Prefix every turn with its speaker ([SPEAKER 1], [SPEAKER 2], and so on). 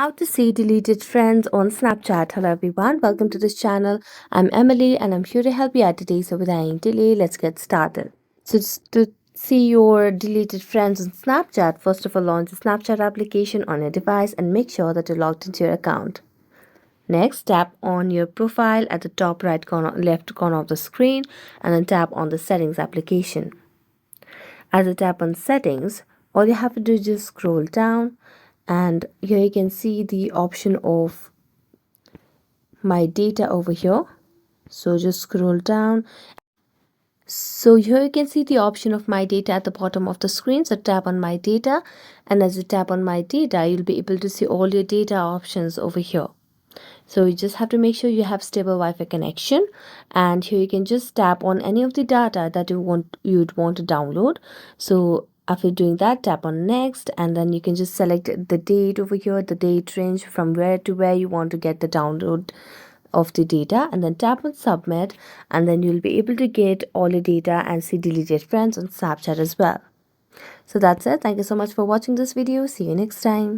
[SPEAKER 1] How to see deleted friends on Snapchat. Hello everyone, welcome to this channel. I'm Emily and I'm here to help you out today. So without any delay, let's get started. So to see your deleted friends on Snapchat, first of all, launch the Snapchat application on your device and make sure that you're logged into your account. Next, tap on your profile at the top right corner, left corner of the screen, and then tap on the settings application. As you tap on settings, all you have to do is just scroll down, and here you can see the option of my data over here. So just scroll down. So here you can see the option of my data at the bottom of the screen. So tap on my data, and as you tap on my data, you'll be able to see all your data options over here. So you just have to make sure you have stable Wi-Fi connection, and here you can just tap on any of the data that you'd want to download. So after doing that, tap on next, and then you can just select the date over here, the date range from where to where you want to get the download of the data, and then tap on submit, and then you'll be able to get all your data and see deleted friends on Snapchat as well. So that's it. Thank you so much for watching this video. See you next time.